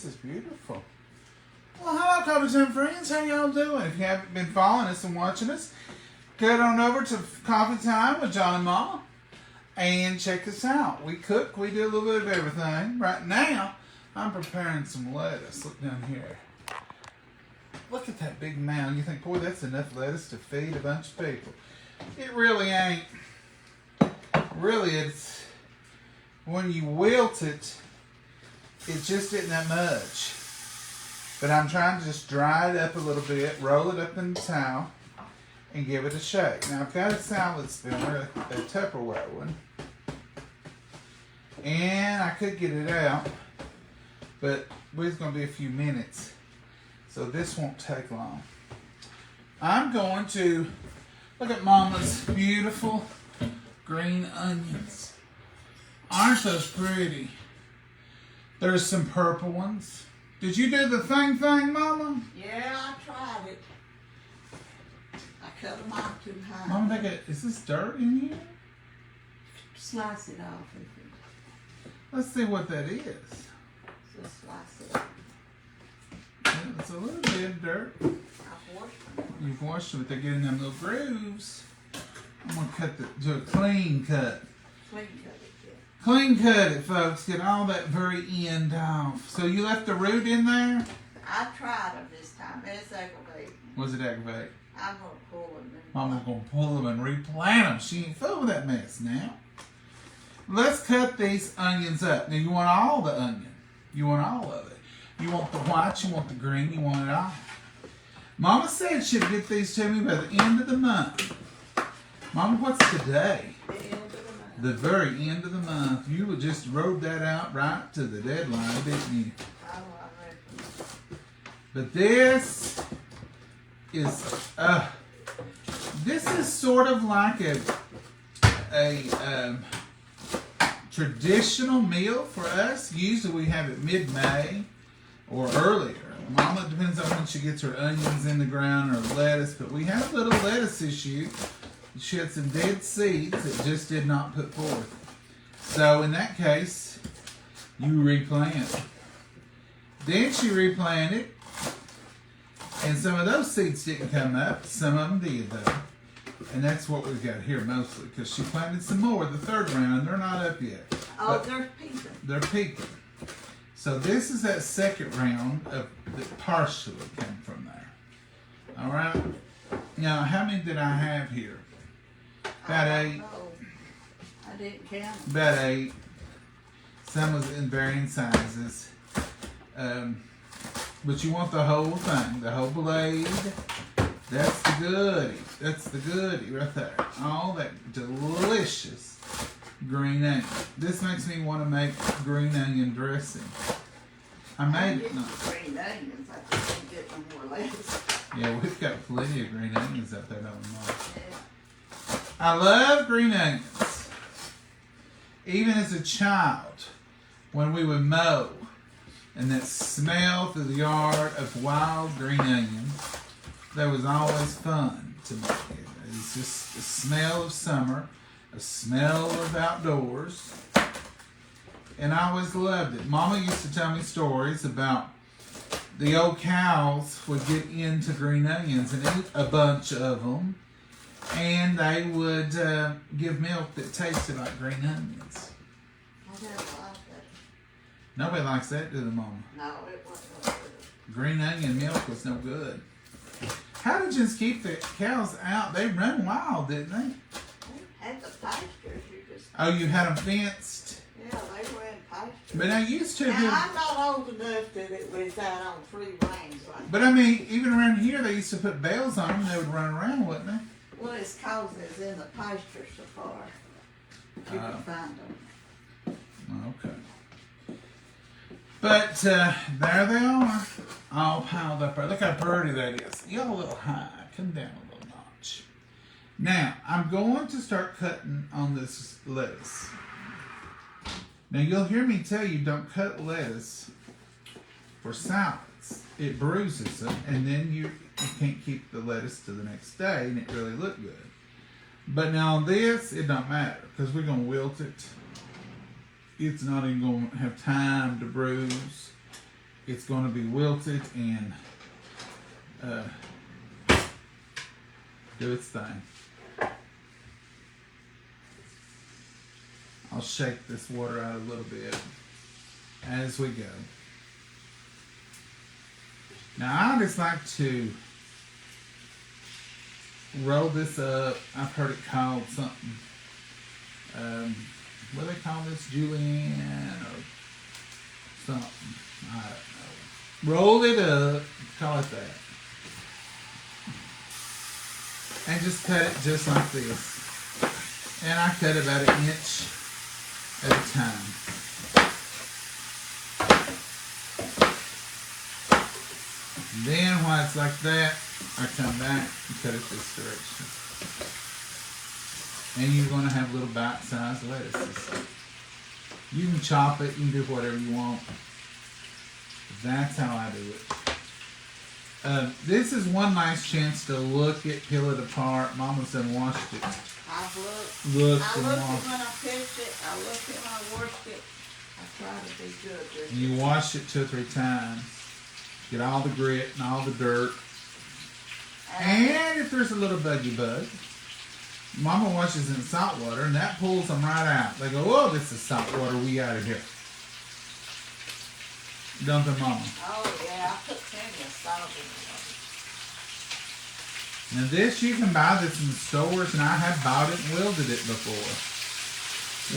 this is beautiful. Well, hello, Coffee Time friends. How y'all doing? If you haven't been following us and watching us, get on over to Coffee Time with John and Mama and check us out. We cook. We do a little bit of everything. Right now, I'm preparing some lettuce. Look down here. Look at that big mound. You think, boy, that's enough lettuce to feed a bunch of people. It really ain't. Really, it's when you wilt it, it just isn't that much. But I'm trying to just dry it up a little bit, roll it up in the towel, and give it a shake. Now, I've got a salad spinner, a Tupperware one. And I could get it out, but it's going to be a few minutes. So this won't take long. I'm going to look at Mama's beautiful green onions. Aren't those pretty? There's some purple ones. Did you do the thing, Mama? Yeah, I tried it. I cut them off too high. Mama, is this dirt in here? Slice it off. Let's see what that is. Just slice it off. Yeah, it's a little bit of dirt. I've washed them. You've washed them, but they're getting them little grooves. I'm going to do a clean cut. Clean cut it, yeah. Clean cut it, folks. Get all that very end off. So you left the root in there? I tried them this time. It's aggravating. Was it aggravating? I'm going to pull them. Mama's going to pull them and replant them. She ain't fooling with that mess now. Let's cut these onions up. Now, you want all the onion. You want all of it. You want the white, you want the green, you want it all. Mama said she'd get these to me by the end of the month. Mama, what's today? The end of the month. The very end of the month. You would just rode that out right to the deadline, didn't you? Oh, I reckon. But this is sort of like a traditional meal for us. Usually we have it mid-May or earlier. Mama, depends on when she gets her onions in the ground or lettuce, but we had a little lettuce issue. She had some dead seeds that just did not put forth. So in that case, you replant. Then she replanted, and some of those seeds didn't come up. Some of them did, though. And that's what we've got here mostly, because she planted some more the third round. They're not up yet. Oh, they're peeking. They're peaking. So this is that second round that partially came from there. All right. Now, how many did I have here? About 8. I didn't count. About 8. Some was in varying sizes. But you want the whole thing, the whole blade. That's the goodie. That's the goodie right there. All that delicious green onion. This makes me want to make green onion dressing. I made it. No. Green onions. I just didn't get no more lettuce. Yeah, we've got plenty of green onions up there, don't we, Mom? Yeah. I love green onions. Even as a child, when we would mow, and that smell through the yard of wild green onions, that was always fun to me. It was just the smell of summer, a smell of outdoors, and I always loved it. Mama used to tell me stories about the old cows would get into green onions and eat a bunch of them, and they would give milk that tasted like green onions. I don't like that. Nobody likes that, do they, Mama? No, it wasn't good. Green onion milk was no good. How did you just keep the cows out? They run wild, didn't they? We had the pastures. Oh, you had them fenced? Yeah, they were in pastures. But I used to. Now, I'm not old enough that it was out on free range like But I mean, even around here, they used to put bells on them. They would run around, wouldn't they? Well, it's cause it's in the pasture so far. You can find them. Okay. But there they are, all piled up there. Look how pretty that is. You're a little high. Come down a little notch. Now, I'm going to start cutting on this lettuce. Now, you'll hear me tell you, don't cut lettuce for salads. It bruises them, and then you can't keep the lettuce to the next day, and it really look good. But now on this, it don't matter, because we're going to wilt it. It's not even going to have time to bruise. it's going to be wilted and do its thing. I'll shake this water out a little bit as we go. Now I just like to roll this up. I've heard it called something. What do they call this? Julienne or something. I don't know. Roll it up. Call it that. And just cut it just like this. And I cut about 1 inch at a time. Then while it's like that, I come back and cut it this direction. And you're going to have little bite-sized lettuces. You can chop it, you can do whatever you want. That's how I do it. This is one nice chance to look it, peel it apart. Mama's done washed it. I've looked. Looked I and looked it washed. when I picked it. I looked it when I washed it. I try to be good with it. You wash it 2 or 3 times. Get all the grit and all the dirt. And if there's a little buggy bug, Mama washes in salt water and that pulls them right out. They go, oh, this is salt water, we out of here. Don't they, Mama? Oh yeah, I put plenty of salt in it. Now this, you can buy this in the stores, and I have bought it and wilted it before.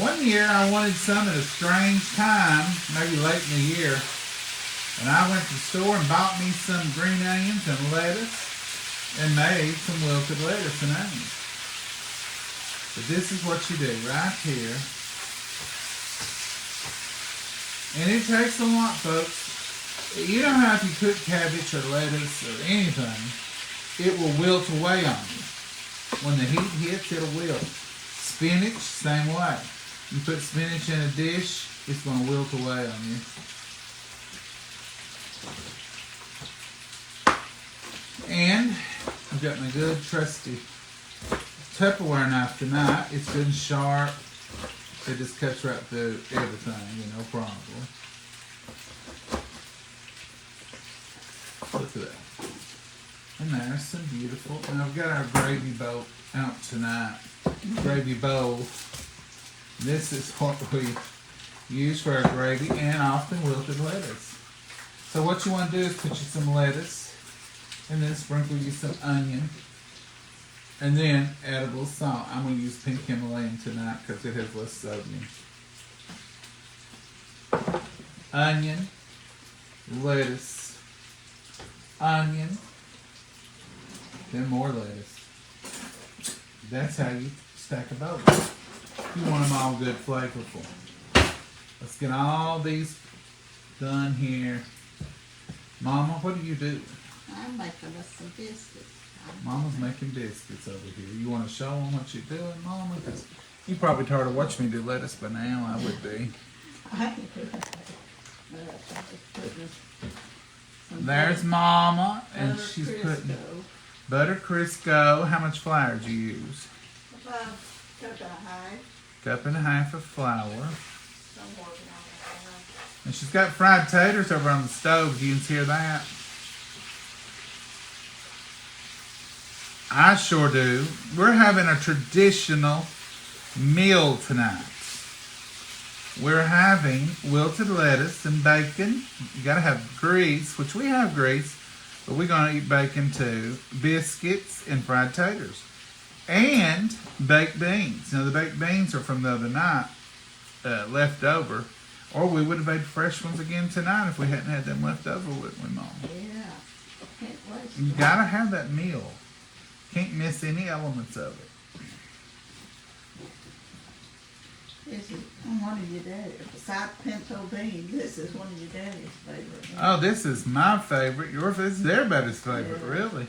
One year I wanted some at a strange time, maybe late in the year, and I went to the store and bought me some green onions and lettuce and made some wilted lettuce and onions. But this is what you do right here. And it takes a lot, folks. You know how if you cook cabbage or lettuce or anything, it will wilt away on you. When the heat hits, it'll wilt. Spinach, same way. You put spinach in a dish, it's going to wilt away on you. And I've got my good trusty Tupperware knife tonight. It's good and sharp. It just cuts right through everything, no problem. Look at that. And there's some beautiful, and I've got our gravy bowl out tonight. Gravy bowl. This is what we use for our gravy and often wilted lettuce. So what you want to do is put you some lettuce and then sprinkle you some onion and then add a little salt. I'm going to use pink Himalayan tonight because it has less sodium. Onion, lettuce, onion, then more lettuce. That's how you stack a bowl. You want them all good flavorful. Let's get all these done here. Mama, what do you do? I'm making us some biscuits. Mama's making biscuits over here. You want to show them what you're doing, Mama? Because you probably tired of watching me do lettuce by now. I would be. There's Mama, and she's putting butter Crisco. How much flour do you use? About a cup and a half. Cup and a half of flour. Somewhere around there. And she's got fried taters over on the stove. You can hear that. I sure do. We're having a traditional meal tonight. We're having wilted lettuce and bacon. You gotta have grease, which we have grease, but we're gonna eat bacon too. Biscuits and fried taters. And baked beans. Now the baked beans are from the other night, left over. Or we would have made fresh ones again tonight if we hadn't had them left over, wouldn't we, Mom? Yeah. Can't waste You it. gotta have that meal. Can't miss any elements of it. This is one of your daddy's. Besides pinto beans, this is one of your daddy's favorite. Oh, this is my favorite. Yours is everybody's favorite, Yeah. really.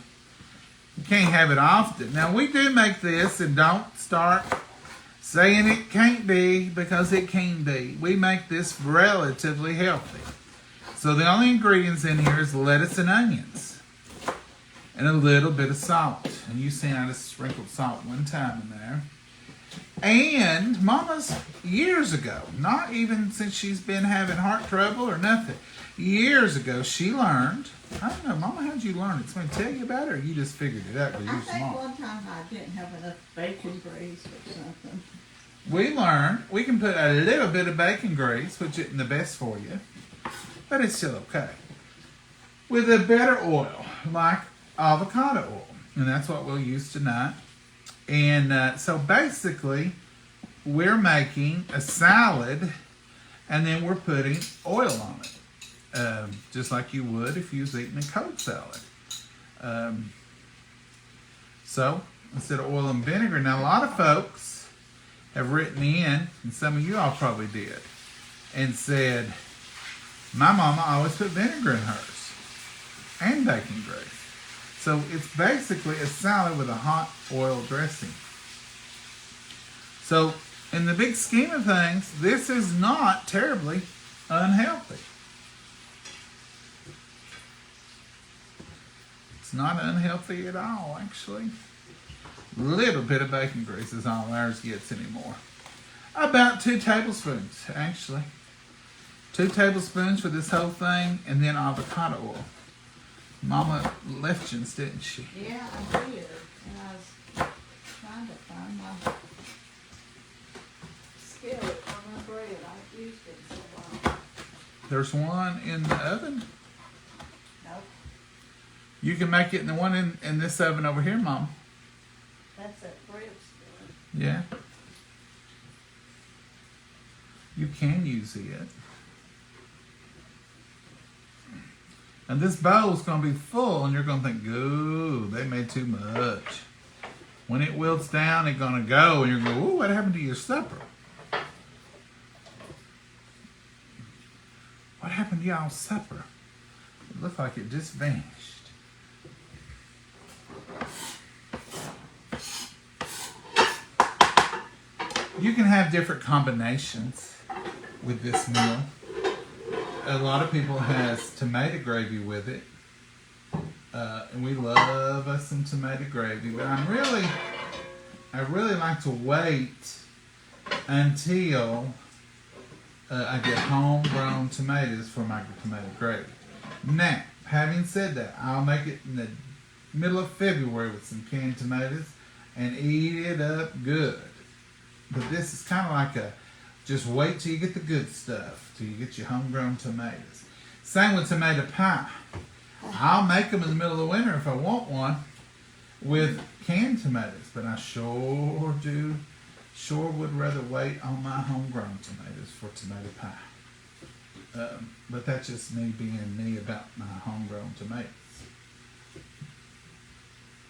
You can't have it often. Now, we do make this, and don't start saying it can't be, because it can be. We make this relatively healthy. So the only ingredients in here is lettuce and onions. And a little bit of salt. And you see I just sprinkled salt one time in there. And Mama's years ago, not even since she's been having heart trouble or nothing, years ago she learned. I don't know, Mama, how'd you learn it? Somebody tell you about it, or you just figured it out because I you're think smart? one time I didn't have enough bacon grease or something. We learned we can put a little bit of bacon grease, which isn't the best for you, but it's still okay, with a better oil, like avocado oil. And that's what we'll use tonight. And so basically, we're making a salad, and then we're putting oil on it, just like you would if you was eating a cold salad. So instead of oil and vinegar, now a lot of folks have written in, and some of you all probably did, and said, my mama always put vinegar in hers, and bacon grease. So it's basically a salad with a hot oil dressing. So in the big scheme of things, this is not terribly unhealthy. It's not unhealthy at all, actually. A little bit of bacon grease is all ours gets anymore. About 2 tablespoons, actually. 2 tablespoons for this whole thing, and then avocado oil. Mama left you, didn't she? Yeah, I did. And I was trying to find my skillet for my bread. I've used it so long. There's one in the oven. Nope, You can make it in the one in this oven over here, Mom. that's that bread skillet. Yeah. You can use it. And this bowl's going to be full, and you're going to think, ooh, they made too much. When it wilts down, it's going to go, and you're going to go, ooh, what happened to your supper? What happened to y'all's supper? It looked like it just vanished. You can have different combinations with this meal. A lot of people has tomato gravy with it, and we love us some tomato gravy. But I really like to wait until I get homegrown tomatoes for my tomato gravy. Now, having said that, I'll make it in the middle of February with some canned tomatoes and eat it up good. But this is kind of like a just wait till you get the good stuff, till you get your homegrown tomatoes. Same with tomato pie. I'll make them in the middle of the winter if I want one with canned tomatoes, but I sure would rather wait on my homegrown tomatoes for tomato pie. But that's just me being me about my homegrown tomatoes.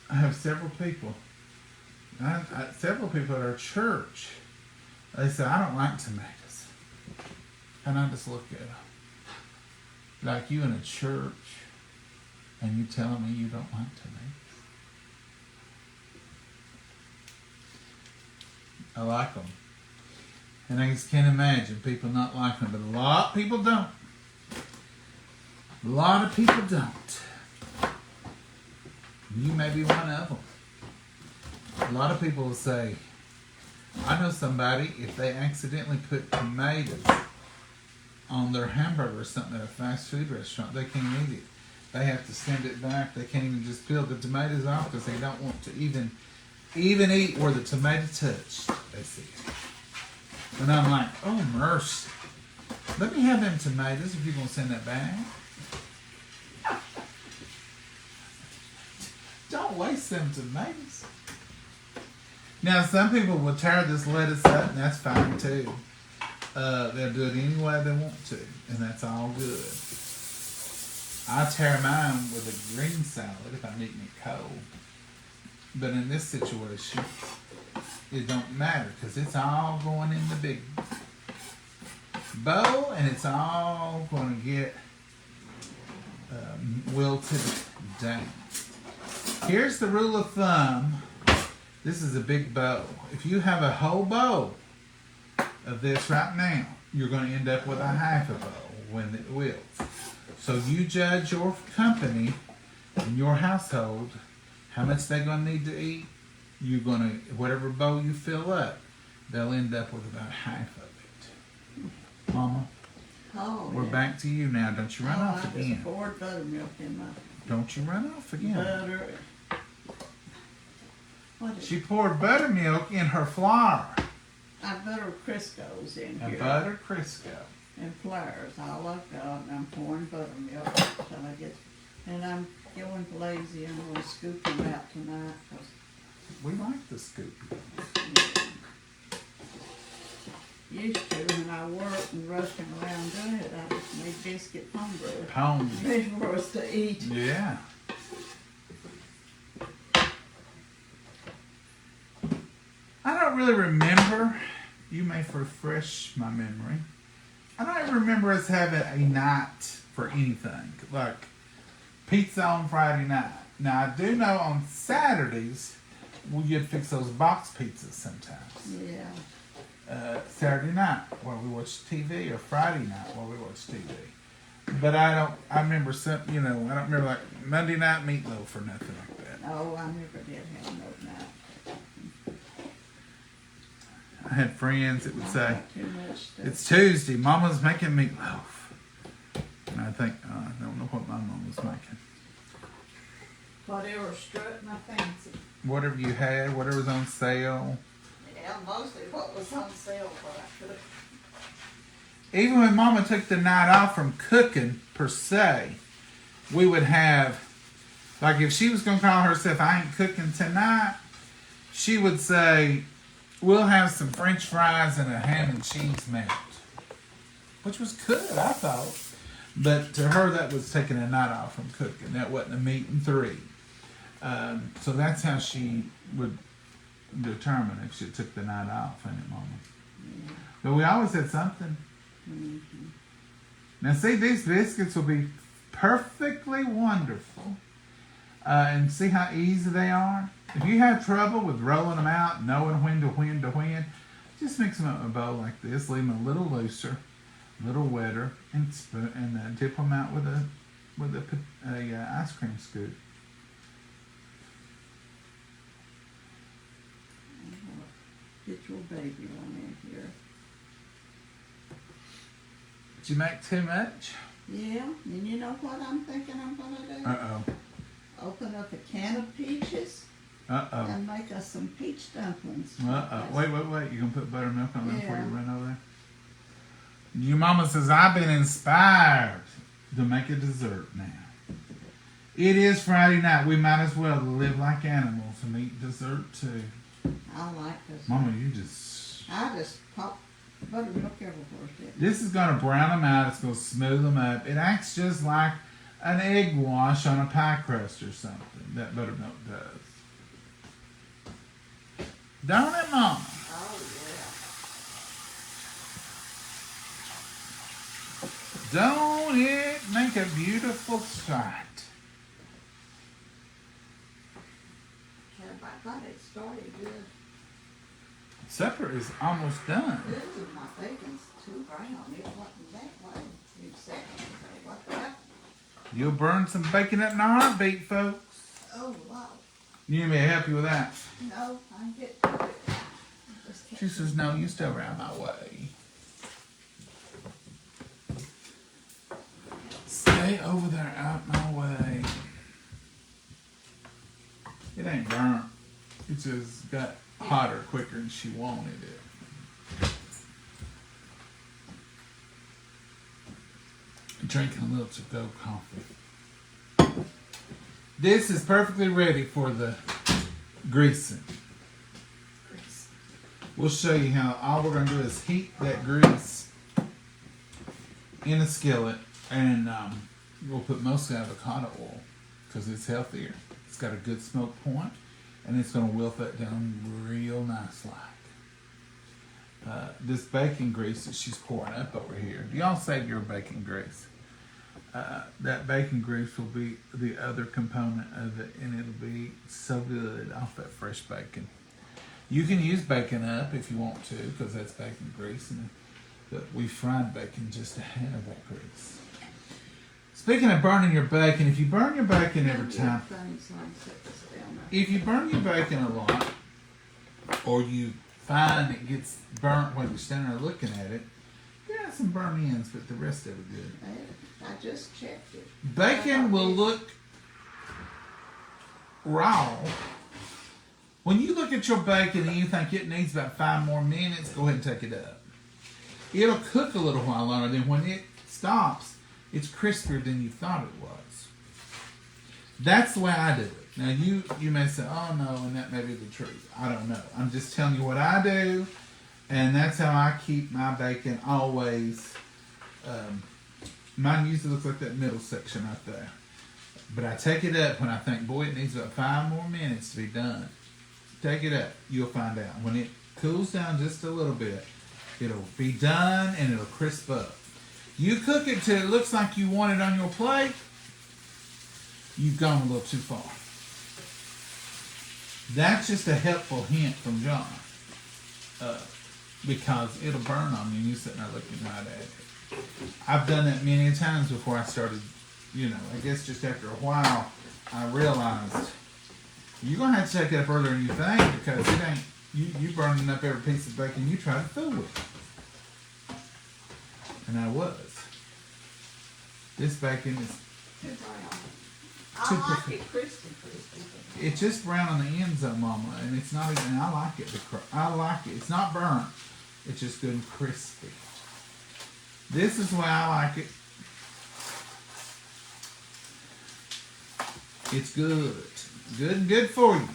I have several people at our church. They say, I don't like tomatoes. And I just look at them. Like you in a church, and you telling me you don't like tomatoes? I like them. And I just can't imagine people not liking them. But a lot of people don't. A lot of people don't. You may be one of them. A lot of people will say, I know somebody, if they accidentally put tomatoes on their hamburger or something at a fast food restaurant, they can't eat it. They have to send it back. They can't even just peel the tomatoes off because they don't want to even eat where the tomato touched. They see it. And I'm like, oh, mercy. Let me have them tomatoes if you're going to send that back. Don't waste them tomatoes. Now, some people will tear this lettuce up, and that's fine too. They'll do it any way they want to, and that's all good. I tear mine with a green salad if I'm eating it cold. But in this situation, it don't matter because it's all going in the big bowl, and it's all going to get wilted down. Here's the rule of thumb. This is a big bowl. If you have a whole bowl of this right now, you're going to end up with a half a bowl when it wilts. So you judge your company and your household how much they're going to need to eat. You're going to, whatever bowl you fill up, they'll end up with about half of it. Mama, Oh, we're yeah. back to you now. Don't you run off I again. just poured buttermilk in my Don't you run off again. butter. What is She poured buttermilk in her flour. I butter Crisco's in A here. butter Crisco. And flours. All I've got, and I'm pouring buttermilk until I get, and I'm going lazy. I'm going to scoop them out tonight. 'Cause, We like the scoop. used to, when I worked and rushing around doing it, I just made biscuit homebrew. Home. Ready for us to eat. Yeah. I don't really remember. You may refresh my memory. I don't even remember us having a night for anything. Like pizza on Friday night. Now I do know on Saturdays we'd fix those box pizzas sometimes. Yeah. Saturday night while we watch TV, or Friday night while we watch TV. But I remember some, I don't remember like Monday night meatloaf or nothing like that. No, I never did have no night. I had friends that would say, Too much stuff. it's Tuesday, Mama's making meatloaf. And I think, I don't know what my mom was making. Whatever struck my fancy. Whatever you had, whatever's on sale. Yeah, mostly what was on sale, what I could. Even when Mama took the night off from cooking, per se, we would have, like if she was going to call herself, I ain't cooking tonight, she would say, we'll have some French fries and a ham and cheese melt. Which was good, I thought. But to her, that was taking a night off from cooking. That wasn't a meat and three. So that's how she would determine if she took the night off, ain't it, Mama? Yeah. But we always had something. Mm-hmm. Now see, these biscuits will be perfectly wonderful. And see how easy they are? If you have trouble with rolling them out, knowing when to when, just mix them up in a bowl like this. Leave them a little looser, a little wetter, and dip them out with a ice cream scoop. Get your baby one in here. Did you make too much? Yeah, and you know what I'm thinking I'm gonna do? Uh-oh. Open up a can of peaches Uh-oh. and make us some peach dumplings. Uh-oh. Wait. You gonna put buttermilk on there before you Yeah. run over there? Your mama says, I've been inspired to make a dessert now. It is Friday night. We might as well live like animals and eat dessert too. I like this. Mama, you just... I just pop buttermilk everywhere. This is going to brown them out. It's going to smooth them up. It acts just like an egg wash on a pie crust or something. That buttermilk does. Don't it, Mama? Oh, yeah. Don't it make a beautiful sight? I got it started good. Supper is almost done. Ooh, my bacon's too brown. It wasn't that way. You said, what happened? You'll burn some bacon up in a heartbeat, folks. Oh, wow. You need me to help you with that? No, I get to it. Just She says, no, you stay around my way. Stay over there out my way. It ain't burnt. It just got hotter quicker than she wanted it. Drinking a little to-go coffee. This is perfectly ready for the greasing. We'll show you how all we're going to do is heat that grease in a skillet, and we'll put mostly avocado oil because it's healthier. It's got a good smoke point, and it's going to wilt that down real nice like. This bacon grease that she's pouring up over here. Do y'all save your bacon grease? That bacon grease will be the other component of it, and it'll be so good off that fresh bacon. You can use bacon up if you want to, because that's bacon grease, but we fried bacon just to have that grease. Speaking of burning your bacon, if you burn your bacon every time, Funny, so I set this down there. if you burn your bacon a lot, or you fine. It gets burnt when you're standing there looking at it. Yeah, some burnt ends, but the rest of it good. I just checked it. Bacon will look raw. When you look at your bacon and you think it needs about 5 more minutes, go ahead and take it up. It'll cook a little while longer. Then when it stops, it's crispier than you thought it was. That's the way I do it. Now you may say, oh no, and that may be the truth. I don't know. I'm just telling you what I do, and that's how I keep my bacon always. Mine usually looks like that middle section right there. But I take it up when I think, boy, it needs about 5 more minutes to be done. Take it up. You'll find out. When it cools down just a little bit, it'll be done and it'll crisp up. You cook it till it looks like you want it on your plate, you've gone a little too far. That's just a helpful hint from John. Because it'll burn on you and you're sitting there looking right at it. I've done that many times before I started, I guess just after a while, I realized you're going to have to take it up earlier than you think because it ain't, you burning up every piece of bacon you try to fool with. And I was. This bacon is Too brown. too I like crispy. it crispy. It's just brown on the ends though, Mama, and it's not even, I like it. I like it. It's not burnt. It's just good and crispy. This is the way I like it. It's good. Good and good for you.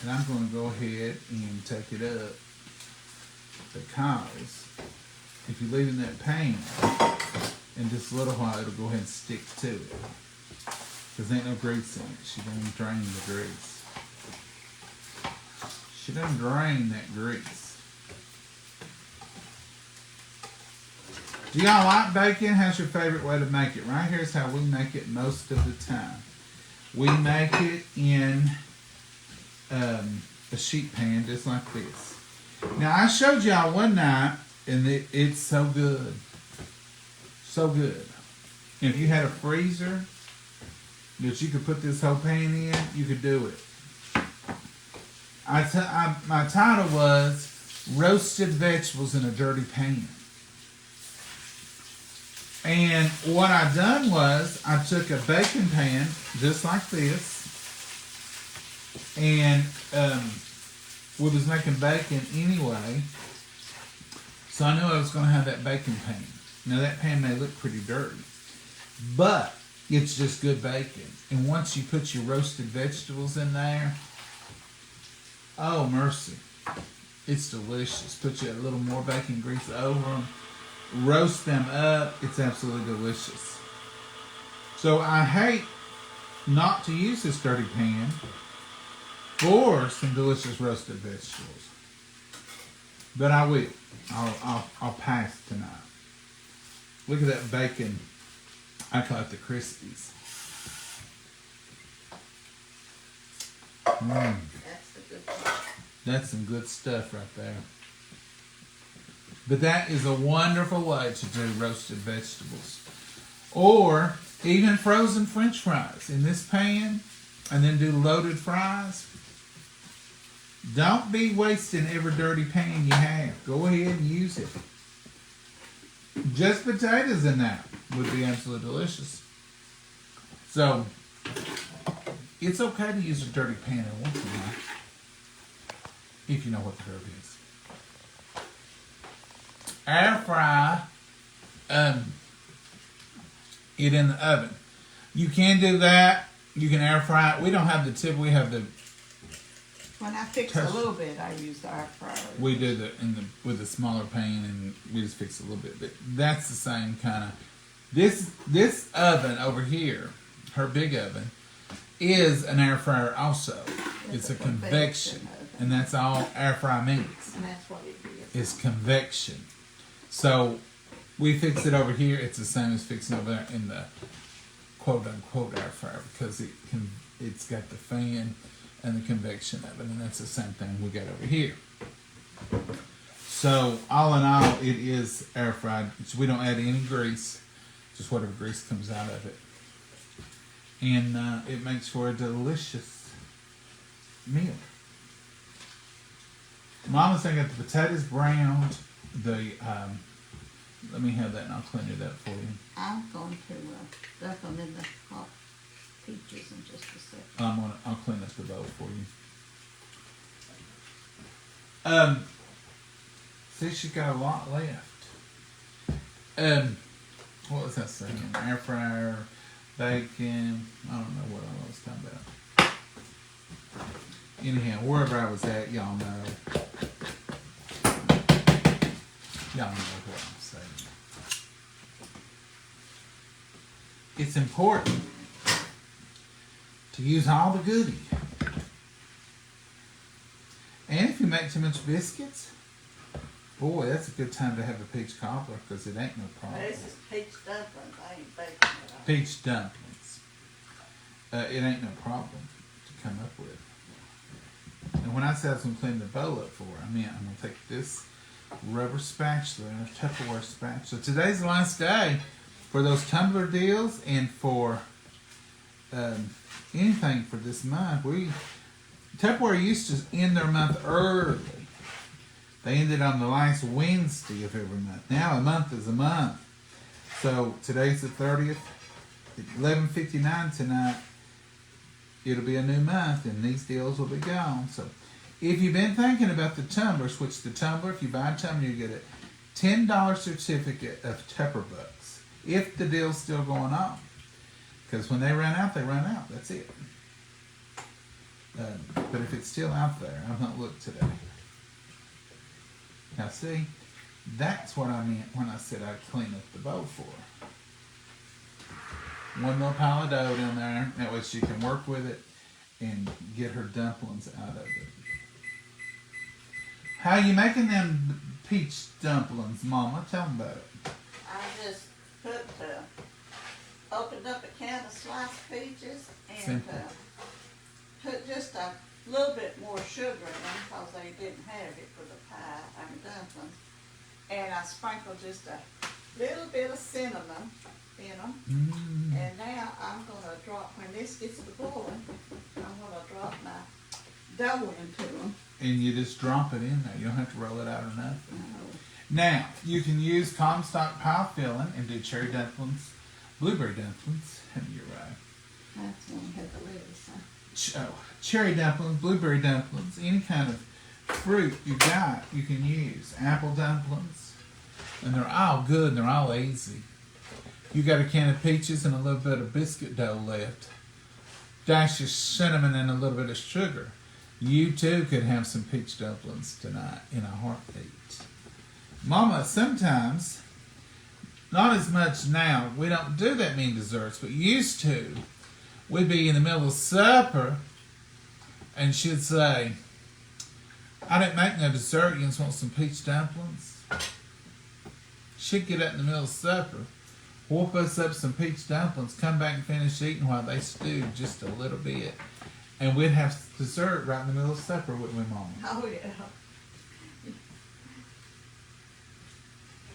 And I'm going to go ahead and take it up because if you leave it in that pan, in just a little while it'll go ahead and stick to it. Because there ain't no grease in it. She doesn't drain the grease. She doesn't drain that grease. Do y'all like bacon? How's your favorite way to make it? Right here is how we make it most of the time. We make it in a sheet pan just like this. Now I showed y'all one night and it's so good. So good. If you had a freezer that you could put this whole pan in, you could do it. My title was Roasted Vegetables in a Dirty Pan. And what I done was I took a baking pan just like this, and we was making bacon anyway, so I knew I was going to have that baking pan. Now that pan may look pretty dirty, but it's just good bacon. And once you put your roasted vegetables in there, oh mercy, it's delicious. Put you a little more bacon grease over them. Roast them up. It's absolutely delicious. So I hate not to use this dirty pan for some delicious roasted vegetables, but I will. I'll pass tonight. Look at that bacon. I call it the Crispies. That's the good part. That's some good stuff right there. But that is a wonderful way to do roasted vegetables. Or even frozen French fries in this pan and then do loaded fries. Don't be wasting every dirty pan you have. Go ahead and use it. Just potatoes in that would be absolutely delicious. So, it's okay to use a dirty pan in once in a while. If you know what the herb is. Air fry it in the oven. You can do that. You can air fry it. We don't have the tip. We have the. When I fix a little bit, I use the air fryer. We do with the smaller pan, and we just fix a little bit. But that's the same kind of. This oven over here, her big oven, is an air fryer also. It's a convection, and that's all air fry means. And that's what it is. Is convection. So we fix it over here. It's the same as fixing over there in the quote unquote air fryer because it's got the fan and the convection oven, and that's the same thing we got over here. So all in all, it is air fried. We don't add any grease, just whatever grease comes out of it, and it makes for a delicious meal. Mama's gonna get the potatoes browned. Let me have that and I'll clean it up for you. I'm going to dump them in the hot peaches in just a second. I'll clean up the bowl for you. See, she's got a lot left. What was I saying? Air fryer, bacon. I don't know what I was talking about. Anyhow, wherever I was at, y'all know. Y'all know what I'm saying. It's important to use all the goodie. And if you make too much biscuits, boy, that's a good time to have a peach cobbler because it ain't no problem. This is peach dumplings. I ain't baking it up. Peach dumplings. It ain't no problem to come up with. And when I said I was going to clean the bowl up for her, I mean I'm going to take this rubber spatula and a Tupperware spatula. Today's the last day for those tumbler deals and for anything for this month. Tupperware used to end their month early. They ended on the last Wednesday of every month. Now a month is a month. So today's the 30th. At 11:59 tonight, it'll be a new month and these deals will be gone. So if you've been thinking about the tumbler, switch to tumbler. If you buy a tumbler, you get a $10 certificate of Tupper Bucks. If the deal's still going on. Because when they run out, they run out. That's it. But if it's still out there, I've not looked today. Now see, that's what I meant when I said I'd clean up the bowl for her. One little pile of dough down there, that way she can work with it and get her dumplings out of it. How you making them peach dumplings, Mama? Tell them about it. I just opened up a can of sliced peaches and put just a little bit more sugar in them because they didn't have it for the pie, dumplings. And I sprinkled just a little bit of cinnamon in them. Mm. And now I'm going to drop, when this gets to boiling, I'm going to drop my dough into them. And you just drop it in there. You don't have to roll it out or nothing. No. Now, you can use Comstock pie filling and do cherry dumplings, blueberry dumplings. You're right. That's one had the lettuce. Cherry dumplings, blueberry dumplings, any kind of fruit you got, you can use. Apple dumplings. And they're all good and they're all easy. You got a can of peaches and a little bit of biscuit dough left. Dash your cinnamon and a little bit of sugar. You too could have some peach dumplings tonight in a heartbeat. Mama, sometimes, not as much now, we don't do that many desserts, but used to. We'd be in the middle of supper and she'd say, I didn't make no dessert, you just want some peach dumplings? She'd get up in the middle of supper, whoop us up some peach dumplings, come back and finish eating while they stewed just a little bit. And we'd have dessert right in the middle of supper, wouldn't we, Mama? Oh, yeah.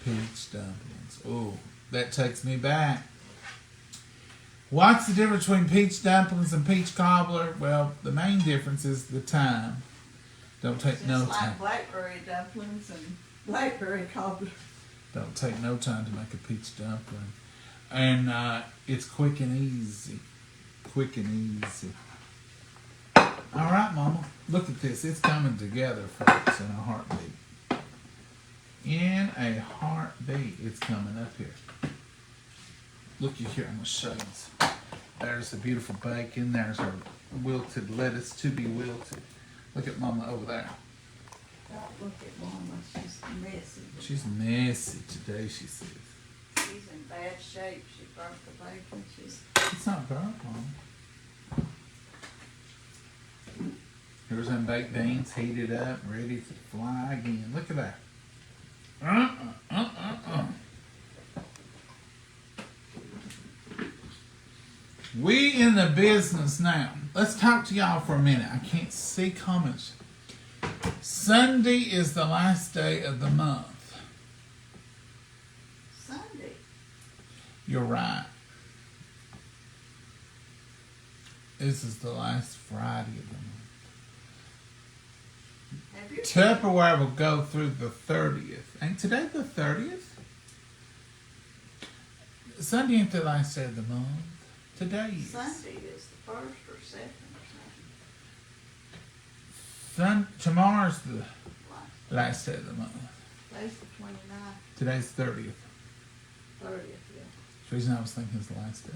Peach dumplings. Oh, that takes me back. What's the difference between peach dumplings and peach cobbler? Well, the main difference is the time. Don't take Just no like time. blackberry dumplings and blackberry cobbler. Don't take no time to make a peach dumpling. And it's quick and easy. Quick and easy. All right, Mama. Look at this. It's coming together, folks, in a heartbeat. In a heartbeat, it's coming up here. Looky here, I'm going to show you. There's the beautiful bacon. There's our wilted lettuce to be wilted. Look at Mama over there. Look at Mama, she's messy. She's messy today, she says. She's in bad shape. She burnt the bacon. It's not burnt, Mama. Here's them baked beans heated up, ready to fly again. Look at that. We in the business now. Let's talk to y'all for a minute. I can't see comments. Sunday is the last day of the month. Sunday. You're right. This is the last Friday of the month. Have you? Tupperware will go through the 30th. Ain't today the 30th? Sunday ain't the last day of the month. Today is. Sunday is the 1st or 2nd or something. Tomorrow's the last day of the month. Today's the 29th, Today's 30th. 30th, yeah. The reason I was thinking it's the last day.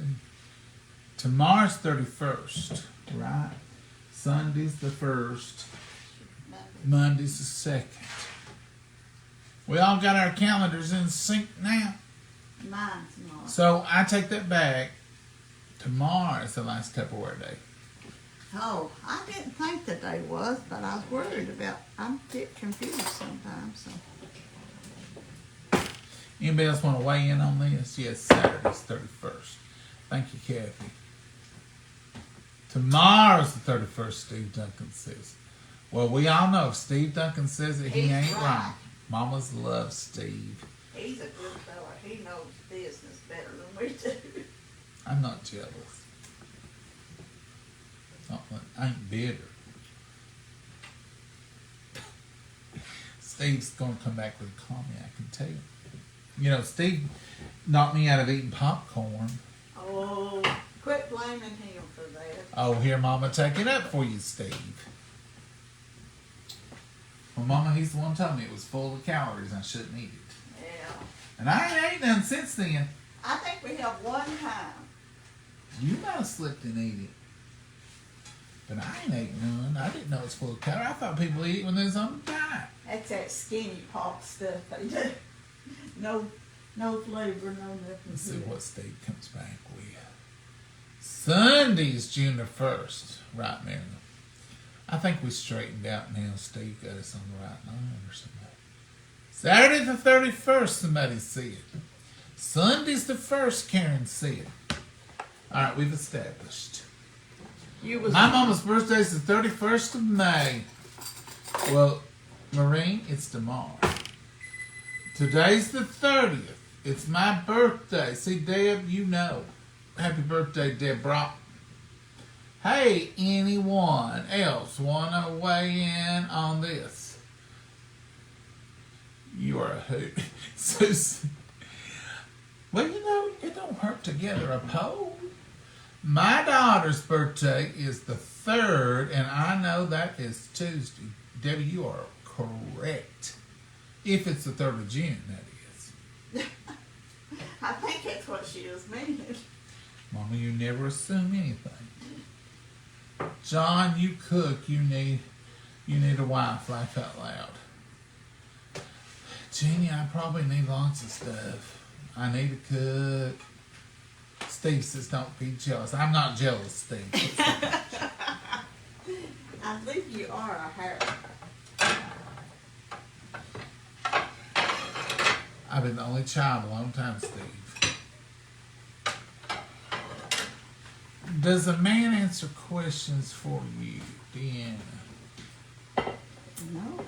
Tomorrow's 31st, right? Sunday's the 1st. Monday's the 2nd. We all got our calendars in sync now. Mine's not. So I take that back. Tomorrow is the last Tupperware day. Oh, I didn't think the day was, but I was worried about, I'm a bit confused sometimes, so. Anybody else want to weigh in on this? Yes, Saturday's 31st. Thank you, Kathy. Tomorrow's the 31st, Steve Duncan says. Well, we all know if Steve Duncan says it, he He's ain't right. wrong. Mamas love Steve. He's a good fella. He knows business better than we do. I'm not jealous. I ain't bitter. Steve's going to come back with a comment, I can tell. You know, Steve knocked me out of eating popcorn. Oh, quit blaming him for that. Oh, here, Mama, take it up for you, Steve. Well, Mama, he's the one telling me it was full of calories and I shouldn't eat it. Yeah. And I ain't ate none since then. I think we have one time. You might have slipped and ate it. But I ain't ate none. I didn't know it was full of calories. I thought people eat when they was on a diet. That's that skinny pop stuff they do. No flavor, no nothing. Let's see to it. what Steve comes back with. Sunday's June the 1st. Right, Marilyn. I think we straightened out now. Steve got us on the right line or something. Saturday the 31st, somebody said. Sunday's the 1st, Karen said. All right, we've established. My mama's birthday is the 31st of May. Well, Maureen, it's tomorrow. Today's the 30th. It's my birthday. See, Deb, you know. Happy birthday, Deborah. Hey, anyone else want to weigh in on this? You are a hoot. Well, you know, it don't hurt to gather a poll. My daughter's birthday is the 3rd, and I know that is Tuesday. Debbie, you are correct. If it's the 3rd of June, that is. I think that's what she was meaning. Mama, you never assume anything. John, you cook. You need a wife. Laugh out loud. Jeannie, I probably need lots of stuff. I need to cook. Steve says, don't be jealous. I'm not jealous, Steve. I think you are a hair. I've been the only child a long time, Steve. Does a man answer questions for you, Deanna? No.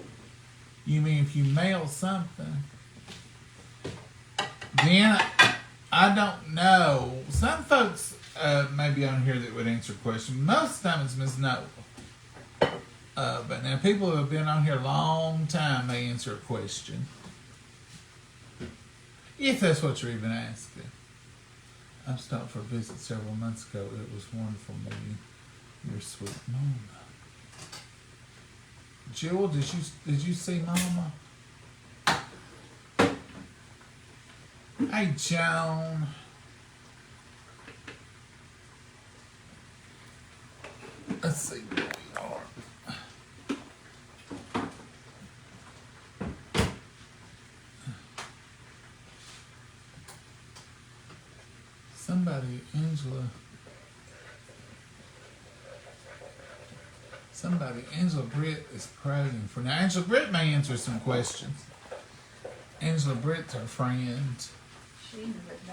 You mean if you mail something? Deanna, I don't know. Some folks may be on here that would answer questions. Most of the time it's Ms. Noble. But now people who have been on here a long time may answer a question. If that's what you're even asking. I stopped for a visit several months ago. It was wonderful meeting your sweet mama. Jewel, did you see Mama? Hey, Joan. Let's see where we are. Angela Britt is praying for. Now, Angela Britt may answer some questions. Angela Britt's our friend. She would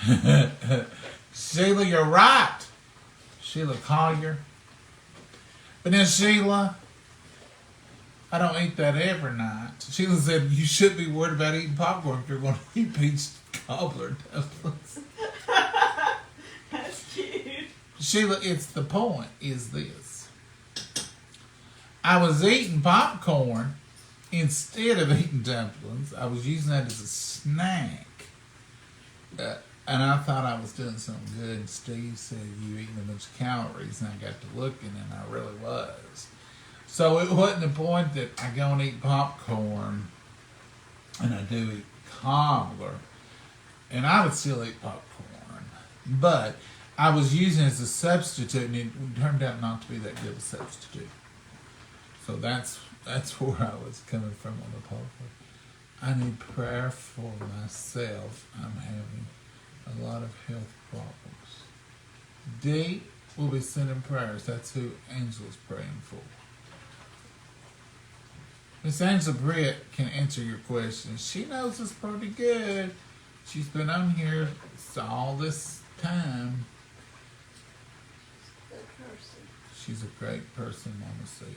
know. Sheila, you're right. Sheila Collier. But then Sheila, I don't eat that every night. Sheila said you should be worried about eating popcorn if you're going to eat peach cobbler dumplings. That's Sheila, it's the point is this. I was eating popcorn instead of eating dumplings. I was using that as a snack. And I thought I was doing something good. And Steve said, you eating a bunch of calories. And I got to looking, and I really was. So it wasn't the point that I go and eat popcorn, and I do eat cobbler, and I would still eat popcorn. But I was using it as a substitute, and it turned out not to be that good a substitute. So that's where I was coming from on the popcorn. I need prayer for myself. I'm having a lot of health problems. D will be sending prayers. That's who Angela's praying for. Miss Angela Britt can answer your questions. She knows us pretty good. She's been on here all this time. She's a great person, Mama says.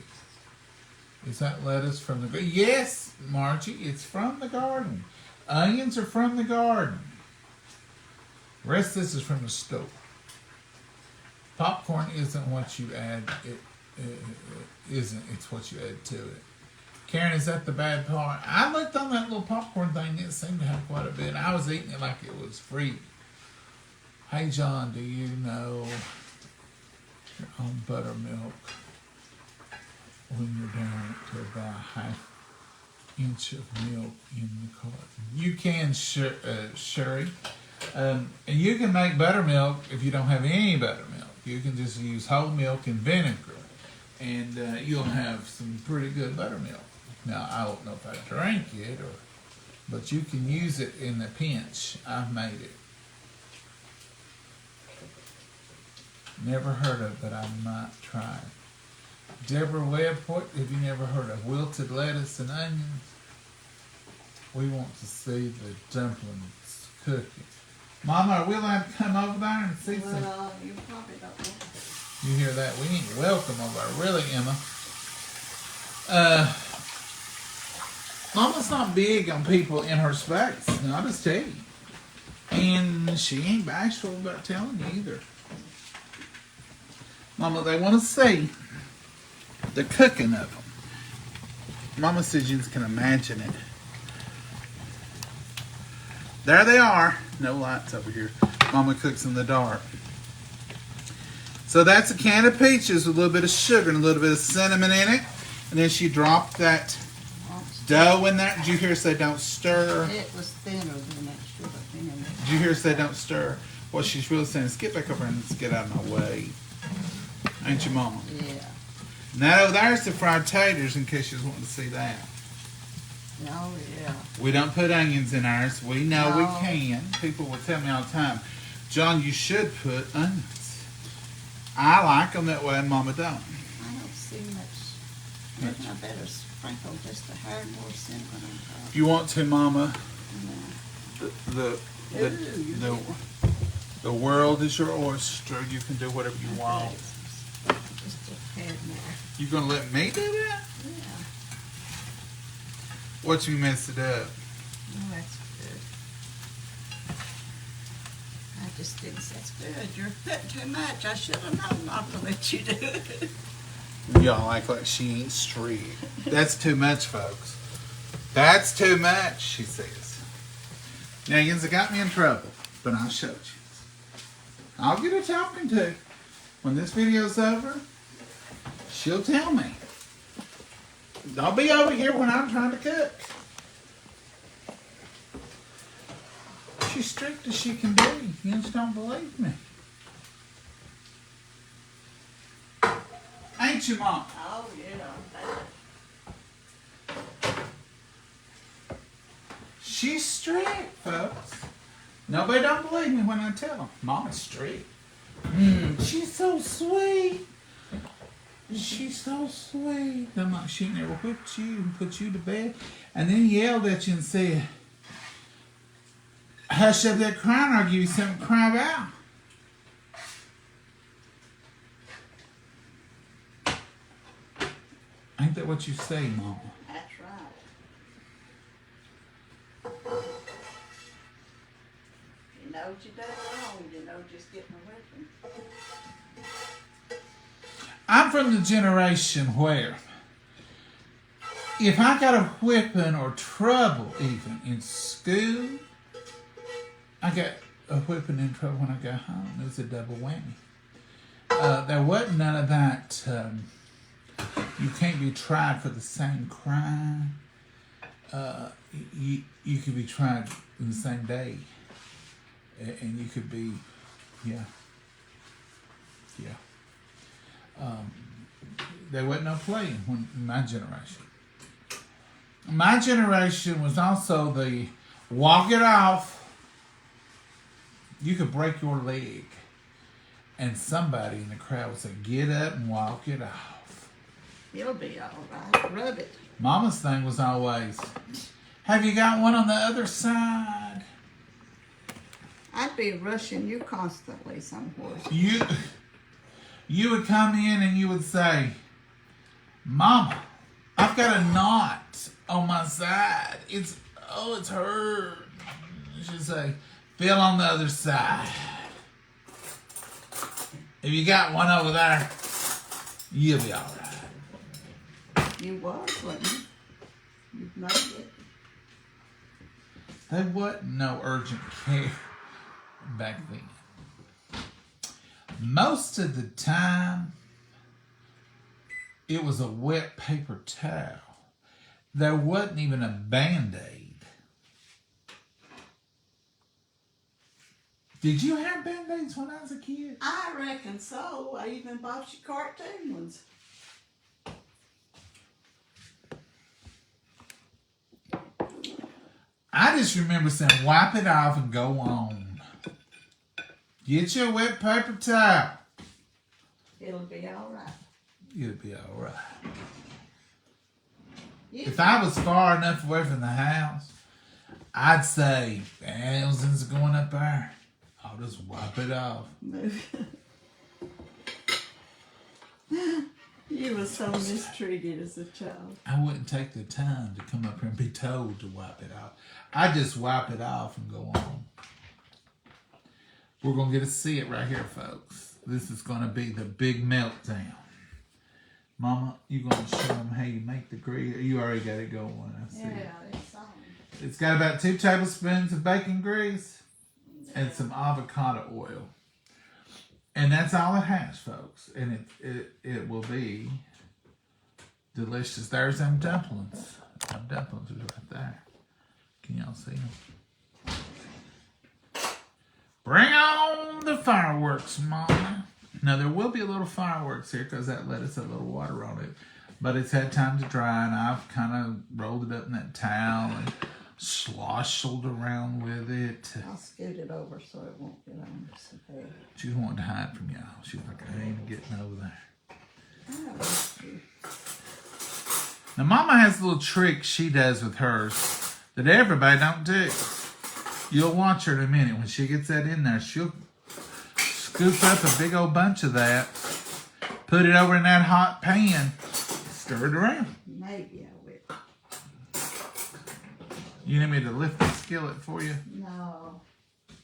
Is that lettuce from the garden? Yes, Margie, it's from the garden. Onions are from the garden. The rest of this is from the store. Popcorn isn't what you add. It isn't. It's what you add to it. Karen, is that the bad part? I looked on that little popcorn thing. It seemed to have quite a bit. I was eating it like it was free. Hey, John, do you know your own buttermilk when you're down to about a half inch of milk in the carton? You can, Sherry. And you can make buttermilk if you don't have any buttermilk. You can just use whole milk and vinegar, and you'll have some pretty good buttermilk. Now, I don't know if I drank it, but you can use it in a pinch. I've made it. Never heard of it, but I might try it. Deborah Webb, what have you never heard of? Wilted lettuce and onions? We want to see the dumplings cooking. Mama, are we allowed to come over there and see some? Well, you probably don't know. You hear that? We ain't welcome over there. Really, Emma? Mama's not big on people in her space. No, I'll just tell you. And she ain't bashful about telling you either. Mama, they want to see the cooking of them. Mama says you can imagine it. There they are. No lights over here. Mama cooks in the dark. So that's a can of peaches with a little bit of sugar and a little bit of cinnamon in it. And then she dropped that dough in there. Did you hear her say don't stir? It was thinner than that should have been. Did you hear her say don't stir? What she's really saying is get back over and let's get out of my way. Ain't you, Mama? Yeah. No, there's the fried taters in case you was wanting to see that. Oh, yeah. We don't put onions in ours. We know No. we can. People will tell me all the time, John, you should put onions. I like them that way and Mama don't. I don't see much. Maybe I better sprinkle just a hair more cinnamon on top. If you want to, Mama, No. the world is your oyster. You can do whatever you want. Just a tad more. You gonna let me do that? Yeah. Watch me mess it up. Oh, that's good. I just didn't say it's good. You're putting too much. I should have known not to let you do it. Y'all act like she ain't straight. That's too much, folks. That's too much, she says. Now, Yinza got me in trouble, but I'll show you. I'll get her talking to. When this video's over, she'll tell me. Don't be over here when I'm trying to cook. She's strict as she can be. You just don't believe me. Ain't you, Mom? Oh, yeah. She's strict, folks. Nobody don't believe me when I tell them. Mama's strict. She's so sweet. She's so sweet. I'm like, she never whipped you and put you to bed. And then yelled at you and said, hush up that crying or I'll give you something to cry about. Ain't that what you say, Mama? That's right. You know what you done wrong. You know just getting a whipping. I'm from the generation where if I got a whipping or trouble even in school, I got a whipping and trouble when I got home. It was a double whammy. There wasn't none of that. You can't be tried for the same crime. You could be tried in the same day, and you could be, yeah. There wasn't no playing when in my generation. My generation was also the walk it off. You could break your leg, and somebody in the crowd would say, "Get up and walk it off." It'll be all right. Rub it. Mama's thing was always, "Have you got one on the other side?" I'd be rushing you constantly somewhere. You would come in and you would say, "Mama, I've got a knot on my side. It's hurt." She'd say, "Feel on the other side. If you got one over there, you'll be all right." You was, wasn't you? You've made it. There wasn't no urgent care back then. Most of the time, it was a wet paper towel. There wasn't even a Band-Aid. Did you have Band-Aids when I was a kid? I reckon so. I even bought you cartoon ones. I just remember saying, "Wipe it off and go on. Get your wet paper towel. It'll be all right. It'll be all right." You If I was far enough away from the house, I'd say, "Thousands are going up there. I'll just wipe it off." You were so mistreated as a child. I wouldn't take the time to come up here and be told to wipe it off. I just wipe it off and go on. We're going to get to see it right here, folks. This is going to be the big meltdown. Mama, you going to show them how you make the grease? You already got it going, I see. Yeah, it's on. It's got about 2 tablespoons of bacon grease and some avocado oil. And that's all it has, folks. And it will be delicious. There's them dumplings. Them dumplings are right there. Can y'all see them? Bring on the fireworks, Mama. Now, there will be a little fireworks here because that lettuce had a little water on it. But it's had time to dry, and I've kind of rolled it up in that towel and sloshed around with it. I'll scoot it over so it won't get on this bed. She wanted to hide from y'all. She's like, "I ain't getting over there." I missed you. Now, Mama has a little trick she does with hers that everybody don't do. You'll watch her in a minute. When she gets that in there, she'll scoop up a big old bunch of that, put it over in that hot pan, stir it around. Maybe I will. You need me to lift the skillet for you? No.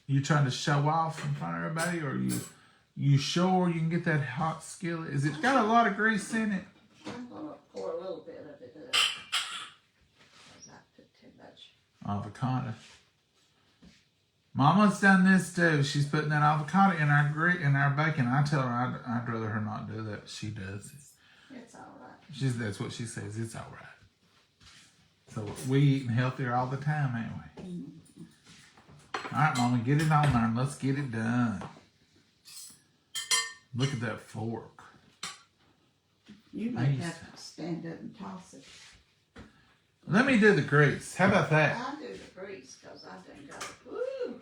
You trying to show off in front of everybody, or you sure you can get that hot skillet? Is it got a lot of grease in it? I'm going to pour a little bit of it up. Because I put too much. Avocado. Mama's done this too. She's putting that avocado in our bacon. I tell her I'd rather her not do that. She does it. It's all right. That's what she says. It's all right. So we eating healthier all the time, ain't we? Mm-hmm. All right, Mama, get it on there and let's get it done. Look at that fork. You may have to stand up and toss it. Let me do the grease. How about that? I'll do the grease because I done got it. Woo!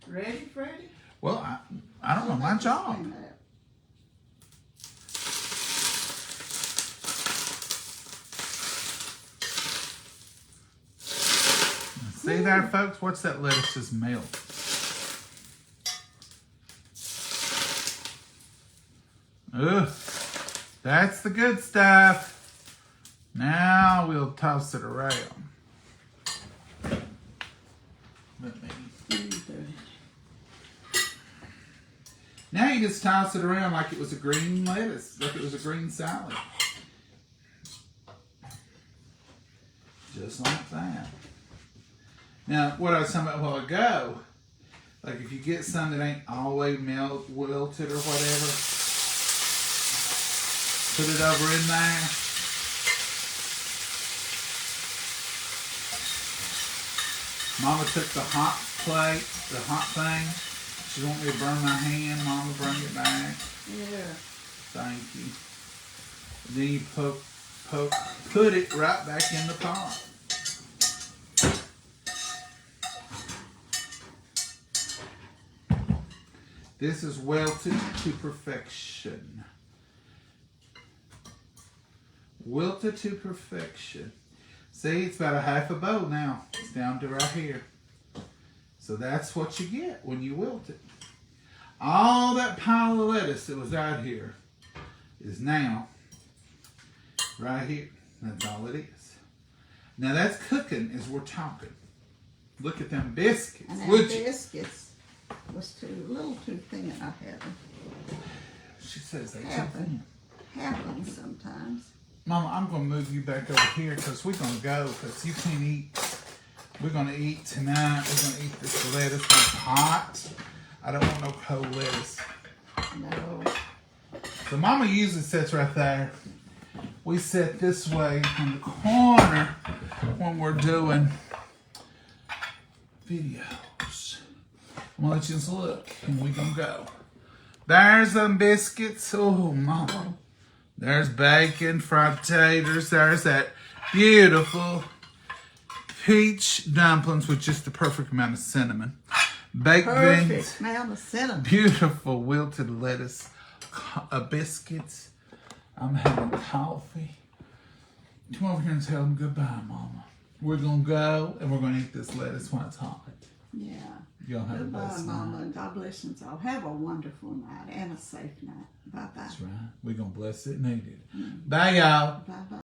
Ready, Freddie? Well, I don't know. My job. See there, folks? Watch that lettuce just melt. Ugh. That's the good stuff. Now we'll toss it around. Now you just toss it around like it was a green lettuce, like it was a green salad. Just like that. Now, what I was talking about a while ago, like if you get some that ain't all the way wilted or whatever, put it over in there. Mama took the hot plate, the hot thing. She want me to burn my hand. Mama, bring it back. Yeah. Thank you. And then you put it right back in the pot. This is wilted to perfection. Wilted to perfection. See, it's about a half a bowl now. It's down to right here. So that's what you get when you wilt it. All that pile of lettuce that was out here is now right here. That's all it is. Now that's cooking as we're talking. Look at them biscuits. And them biscuits was a little too thin, I had them. She says they too thin. Happens sometimes. Mama, I'm going to move you back over here because we're going to go because you can't eat. We're going to eat tonight. We're going to eat this lettuce. It's hot. I don't want no cold lettuce. No. So Mama usually sits right there. We sit this way on the corner when we're doing videos. I'm going to let you just look and we're going to go. There's them biscuits. Oh, Mama. There's bacon, fried potatoes. There's that beautiful peach dumplings with just the perfect amount of cinnamon. Baked beans. Perfect amount of cinnamon. Beautiful wilted lettuce. Biscuits. I'm having coffee. Come over here and tell them goodbye, Mama. We're going to go and we're going to eat this lettuce when it's hot. Yeah. Y'all have a Goodbye, blessed Mama. night. God bless you all. Have a wonderful night and a safe night. Bye-bye. That's right. We're going to bless it and eat it. Bye, y'all. Bye-bye.